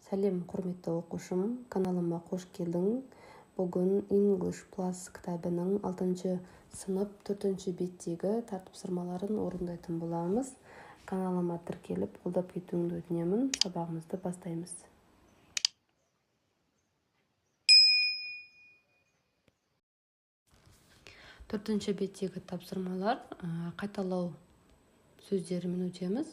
Сәлем, құрметті оқушым, каналыма қош келдің. Бүгін English Plus кітабының 6 сынып 4 беттегі тапсырмаларын орындайтын боламыз. Каналыма тіркеліп, қолдап кетуіңді өтінемін. Сабағымызды бастаймыз. Төртінші беттегі тапсырмалар қайталау сөздерімен өтеміз.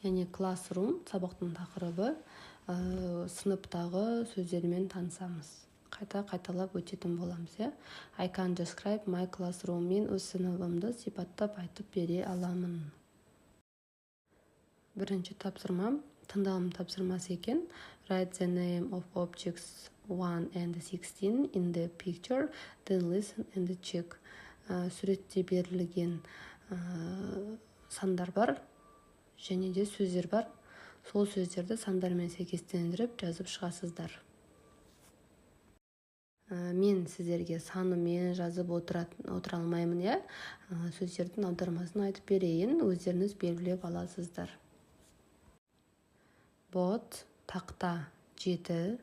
Яғни classroom сабақтың тақырыбы сыныптағы сөздермен танысамыз. Қайталап өтетін боламыз. I can describe my classroom. Мен өз сыныбымды сипаттап айтып бере аламын. Бірінші тапсырма тыңдалым тапсырмасы екен. Write the name of objects 1 and 16 in the picture, then listen and check. Суретте берілген сандар бар және де сөздер бар. Сол сөздерді сандармен сәйкестендіріп жазып шығасыздар. Мен сіздерге санымен жазып отыра алмаймын, сөздердің аудармасын айтып берейін, өздеріңіз белгілеп аласыздар. Бот, тақта 7,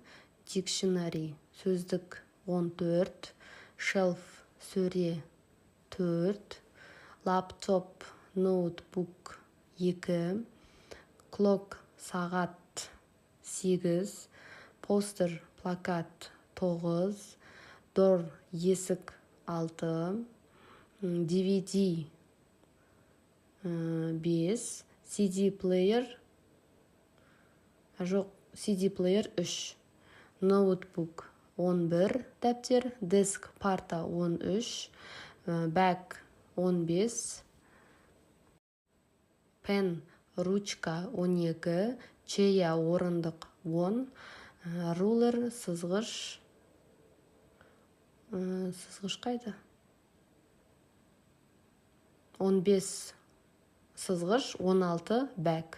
dictionary, сөздік 14, shelf, сөре 4, laptop, ноутбук 2, clock, сағат 8, постер, плакат 9, door, есік 6, DVD 5, CD player 3, ноутбук 11, дәптер, диск, парта 13, bag 15, пен, ручка 12, чея, орындық 10, рулер, сызғыш қайда? 15 сызғыш, 16 bag.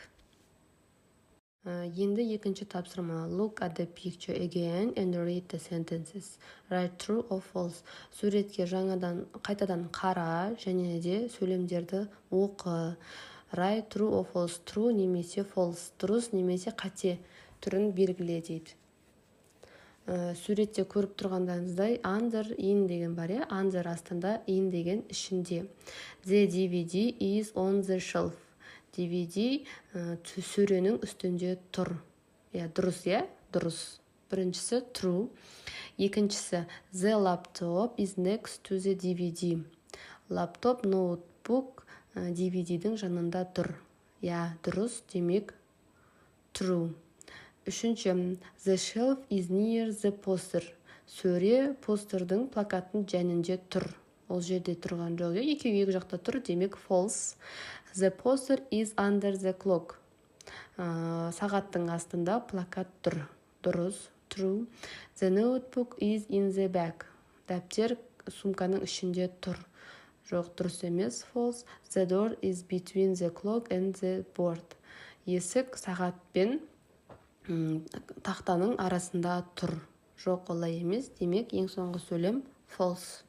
Енді екінші тапсырма. Look at the picture again and read the sentences. Write true or false. Суретке қайтадан қара және де сөйлемдерді оқы. Write true or false. True немесе false. Дұрыс немесе қате түрін белгіле дейді. Суретте көріп тұрғандарыңыздай under, in деген бар, under астында, in деген ішінде. The DVD is on the shelf. DVD сөренің үстінде тұр. Дұрыс, дұрыс. Біріншісі true. Екіншісі the laptop is next to the DVD. Лаптоп, ноутбук DVD-дің жанында тұр. Дұрыс, демек true. Үшінші the shelf is near the poster. Сөре постердің плакаттың жанында тұр. Ол жерде тұрған жоқ. Екеуі екі жақта тұр, демек false. The poster is under the clock. Сағаттың астында плакат тұр. Дұрыс, true. The notebook is in the bag. Дәптер сумканың ішінде тұр. Жоқ, дұрыс емес, false. The door is between the clock and the board. Есік сағат пен тақтаның арасында тұр. Жоқ, олай емес, демек ең соңғы сөйлем false.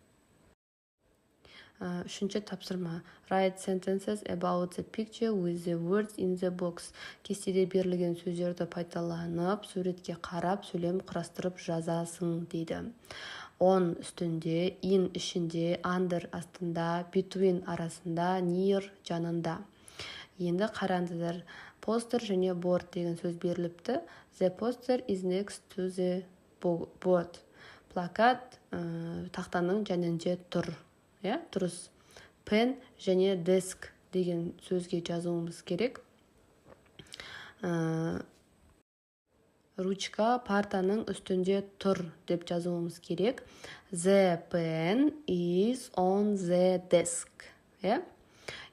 Үшінші тапсырма. Write sentences about the picture with the words in the box. Кестеде берілген сөздерді пайдаланып, суретке қарап, сөйлем құрастырып жазасың дейді. On үстінде, in ішінде, under астында, between арасында, near жанында. Енді қараңыздар. Poster және board деген сөз беріліпті. The poster is next to the board. Плакат тақтаның жанында тұр. Дұрыс. Pen және desk деген сөзге жазуымыз керек. Ручка партаның үстінде тұр деп жазуымыз керек. The pen is on the desk.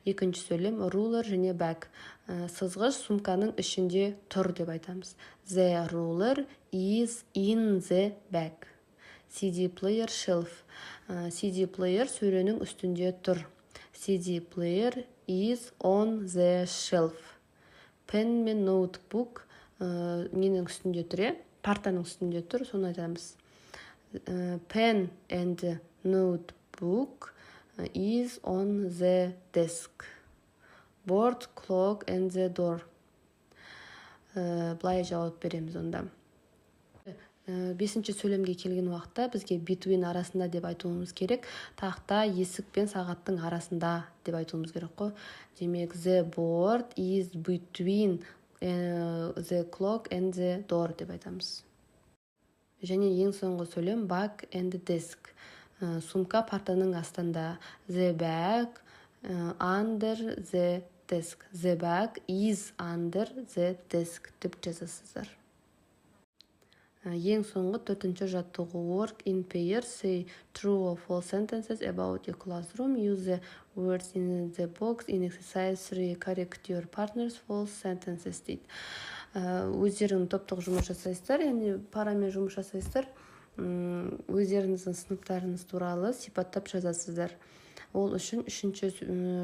Екінші сөйлем ruler және bag. Сызғыш сумканың ішінде тұр деп айтамыз. The ruler is in the bag. CD player shelf. CD player сөренің үстінде тұр. CD player is on the shelf. Pen мен ноутбук ненің үстінде тұр, партаның үстінде тұр, соны айтамыз. Pen and notebook is on the desk. Board, clock and the door. Былай жауап береміз онда. Бесінші сөйлемге келген уақытта бізге between арасында деп айтуымыз керек. Тақта, есік пен сағаттың арасында деп айтуымыз керек қой. Демек, the board is between the clock and the door деп айтамыз. Және ең соңғы сөйлем bag and desk. Сумка партаның астында. The bag under the desk. The bag is under the desk деп жазасыздар. Ең соңғы төртінші жаттығу work in pairs. Say true or false sentences about your classroom. Use the words in the box in exercise 3. Correct your partner's false sentences дейді. Өздерің топтық жұмыс жасайсыздар, яғни парамен жұмыс жасайсыздар. Өздеріңіздің сыныптарыңыз туралы сипаттап жазасыздар. Ол үшін үшінші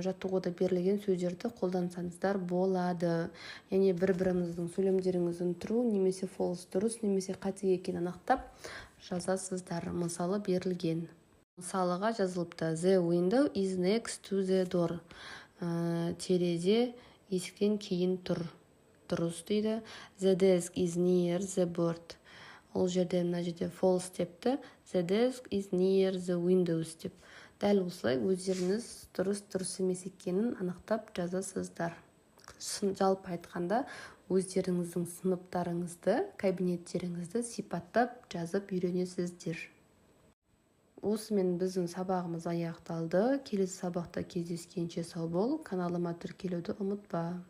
жаттығуда берілген сөздерді қолдансаңыздар болады. Яғни бір-біріңіздің сөйлемдеріңіздің true немесе false, дұрыс немесе қате екенін анықтап жазасыздар. Мысалы берілген. Мысалыға жазылыпты. The window is next to the door. Терезе есіктен кейін тұр. Дұрыс дейді. The desk is near the board. Ол жерде мына жерде false депті. The desk is near the windows деп. Дәл осылай өздеріңіз дұрыс емес екенін анықтап жазасыздар. Жалпы айтқанда өздеріңіздің сыныптарыңызды, кабинеттеріңізді сипаттап жазып үйренесіздер. Осымен біздің сабағымыз аяқталды. Келесі сабақта кездескенше сау бол. Каналыма тіркелуді ұмытпа.